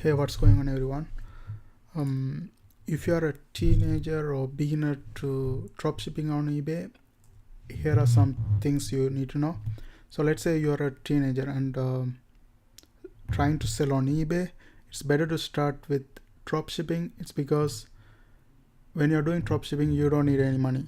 Hey, what's going on, everyone? If you are a teenager or beginner to dropshipping on eBay, here are some things you need to know. So let's say you are a teenager and trying to sell on eBay. It's better to start with dropshipping. It's because when you're doing dropshipping, you don't need any money.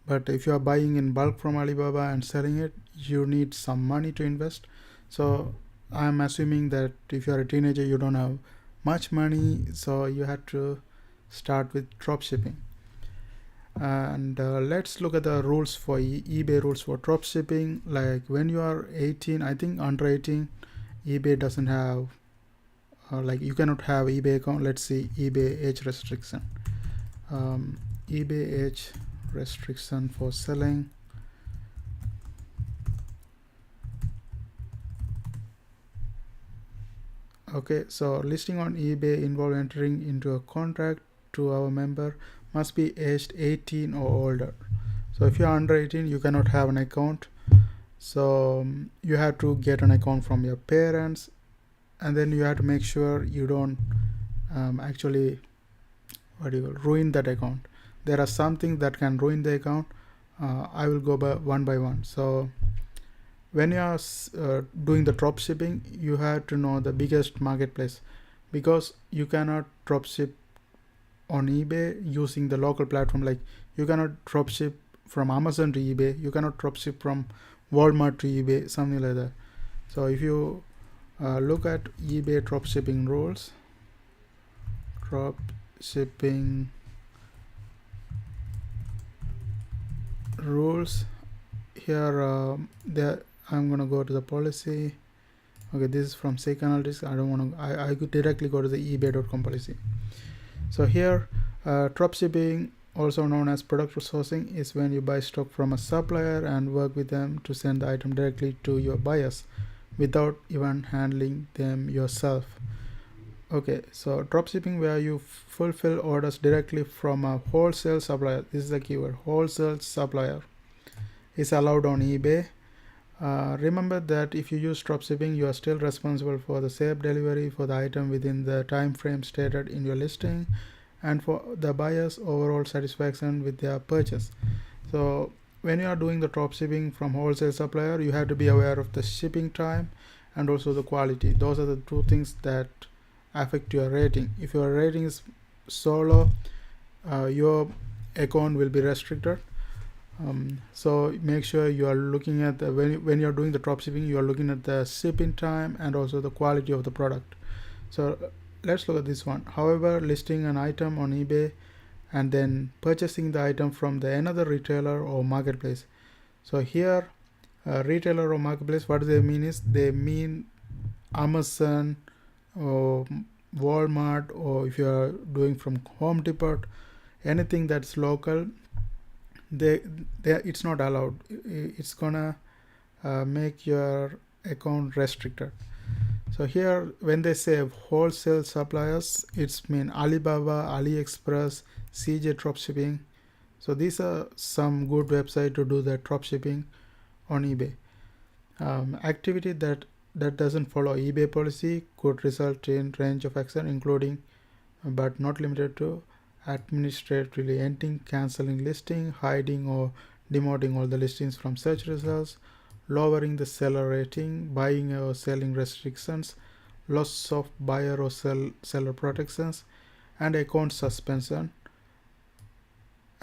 But if you are buying in bulk from Alibaba and selling it, you need some money to invest. So I'm assuming that if you're a teenager, you don't have much money, so you have to start with dropshipping. And let's look at the rules for eBay rules for dropshipping. Like when you are 18, I think under 18, eBay doesn't have like you cannot have eBay account. Let's see eBay age restriction. eBay age restriction for selling. Okay, so listing on eBay involve entering into a contract to our member must be aged 18 or older. So if you're under 18, you cannot have an account. So you have to get an account from your parents, and then you have to make sure you don't actually ruin that account. There are some things that can ruin the account. I will go by one. So when you are doing the drop shipping, you have to know the biggest marketplace, because you cannot drop ship on eBay using the local platform. Like you cannot drop ship from Amazon to eBay, you cannot drop ship from Walmart to eBay, something like that. So if you look at eBay drop shipping rules, drop shipping rules, here there I'm gonna go to the policy. Okay, this is from Zik Analytics. I don't want to. I could directly go to the ebay.com policy. So here, dropshipping, also known as product sourcing, is when you buy stock from a supplier and work with them to send the item directly to your buyers without even handling them yourself. Okay, so dropshipping, where you fulfill orders directly from a wholesale supplier. This is the keyword, wholesale supplier, is allowed on eBay. Remember that if you use dropshipping, you are still responsible for the safe delivery for the item within the time frame stated in your listing, and for the buyer's overall satisfaction with their purchase. So when you are doing the dropshipping from wholesale supplier, you have to be aware of the shipping time and also the quality. Those are the two things that affect your rating. If your rating is so low, your account will be restricted. So make sure you are looking at the, when you're doing the dropshipping, you are looking at the shipping time and also the quality of the product. So let's look at this one. However, listing an item on eBay and then purchasing the item from the another retailer or marketplace. So here, retailer or marketplace, what they mean is they mean Amazon or Walmart, or if you are doing from Home Depot, anything that's local, they it's not allowed. It's gonna make your account restricted. So here, when they say wholesale suppliers, it's mean Alibaba, AliExpress, CJ Dropshipping. So these are some good websites to do the dropshipping on eBay. Activity that doesn't follow eBay policy could result in range of action, including but not limited to administratively ending, cancelling listing, hiding or demoting all the listings from search results, lowering the seller rating, buying or selling restrictions, loss of buyer or seller protections, and account suspension.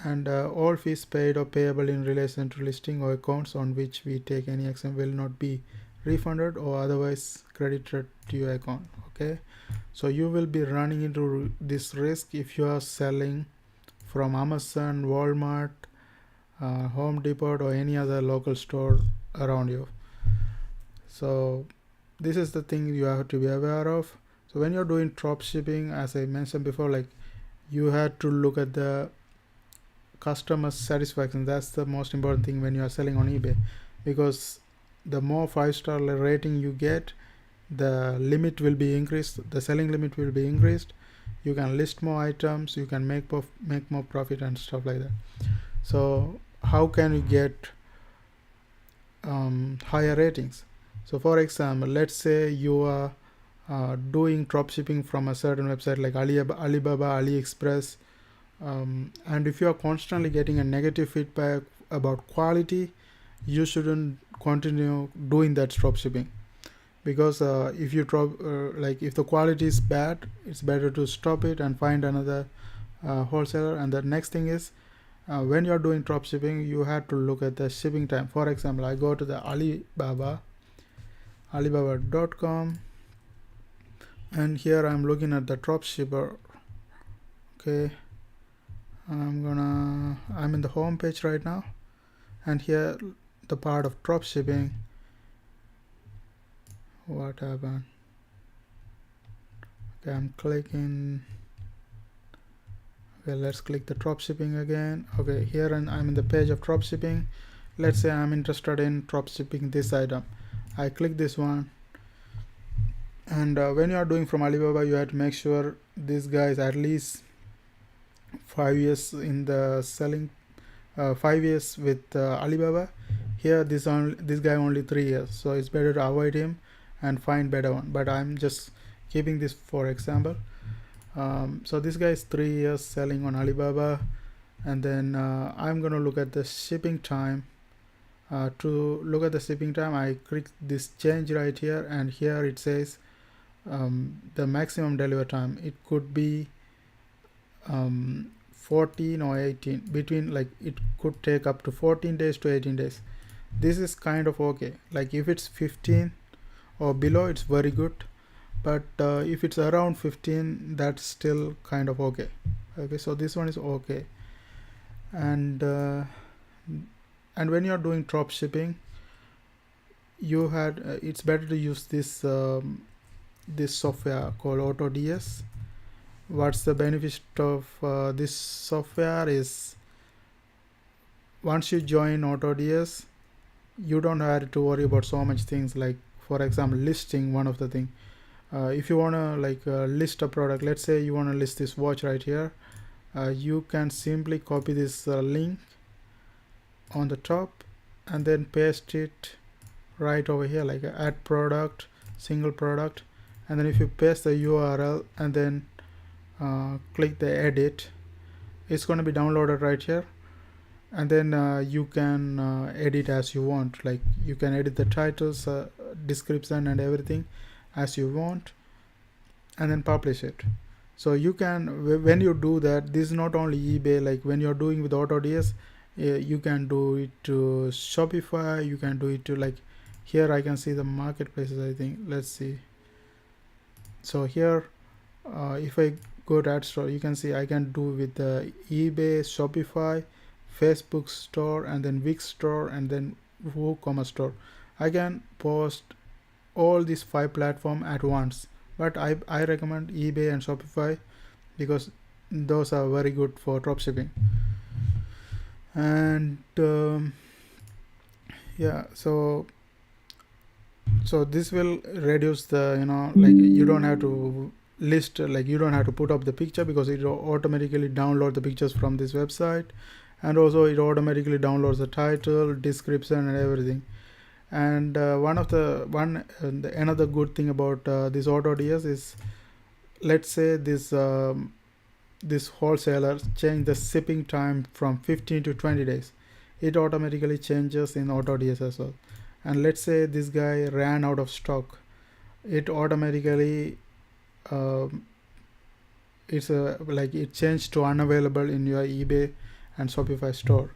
And all fees paid or payable in relation to listing or accounts on which we take any action will not be refunded or otherwise credited to your account. Okay, so you will be running into this risk if you are selling from Amazon, Walmart, Home Depot, or any other local store around you. So this is the thing you have to be aware of. So when you're doing drop shipping, as I mentioned before, like you have to look at the customer satisfaction. That's the most important thing when you are selling on eBay, because the more 5-star rating you get, the limit will be increased, the selling limit will be increased, you can list more items, you can make more profit and stuff like that. So how can you get higher ratings? So for example, let's say you are doing dropshipping from a certain website like Alibaba, AliExpress, and if you are constantly getting a negative feedback about quality, you shouldn't continue doing that dropshipping, because if you drop if the quality is bad, it's better to stop it and find another wholesaler. And the next thing is, when you're doing dropshipping, you have to look at the shipping time. For example, I go to the alibaba.com, and here I'm looking at the dropshipper. Okay, I'm in the home page right now, and here the part of dropshipping. What happened? Okay, I'm clicking. Okay, let's click the dropshipping again. Okay, here and I'm in the page of dropshipping. Let's say I'm interested in dropshipping this item. I click this one, and when you are doing from Alibaba, you have to make sure this guy is at least 5 years in the selling, 5 years with Alibaba. Here this guy only 3 years, so it's better to avoid him and find better one. But I'm just keeping this for example. So this guy is 3 years selling on Alibaba, and then I'm gonna look at the shipping time. To look at the shipping time, I click this change right here, and here it says the maximum delivery time. It could be 14 or 18, between, like, it could take up to 14 days to 18 days. This is kind of okay. Like if it's 15 or below, it's very good, but if it's around 15, that's still kind of okay. Okay, so this one is okay. And when you're doing drop shipping, you had it's better to use this this software called AutoDS. What's the benefit of this software is, once you join AutoDS, you don't have to worry about so much things, like for example listing. One of the thing, if you want to list a product, let's say you want to list this watch right here, you can simply copy this link on the top and then paste it right over here, like add product, single product, and then if you paste the URL and then click the edit, it's going to be downloaded right here. And then you can edit as you want, like you can edit the titles, description and everything as you want, and then publish it. So you can, when you do that, this is not only eBay, like when you're doing with AutoDS, you can do it to Shopify, you can do it to, like, here I can see the marketplaces, I think. Let's see. So here if I go to App Store, you can see I can do with the eBay, Shopify, Facebook store, and then Wix store, and then WooCommerce store. I can post all these 5 platforms at once, but I recommend eBay and Shopify because those are very good for dropshipping. And yeah, so this will reduce the, like, you don't have to list, like you don't have to put up the picture, because it will automatically download the pictures from this website, and also it automatically downloads the title, description and everything. And another good thing about this AutoDS is, let's say this wholesaler change the shipping time from 15 to 20 days, it automatically changes in AutoDS as well. And let's say this guy ran out of stock, it automatically it changed to unavailable in your eBay and Shopify store.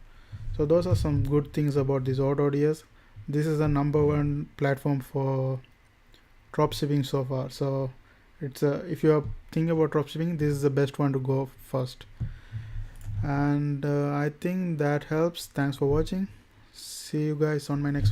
So those are some good things about this AutoDS. This is the #1 platform for dropshipping so far. So it's if you are thinking about dropshipping, this is the best one to go first. And I think that helps. Thanks for watching. See you guys on my next video.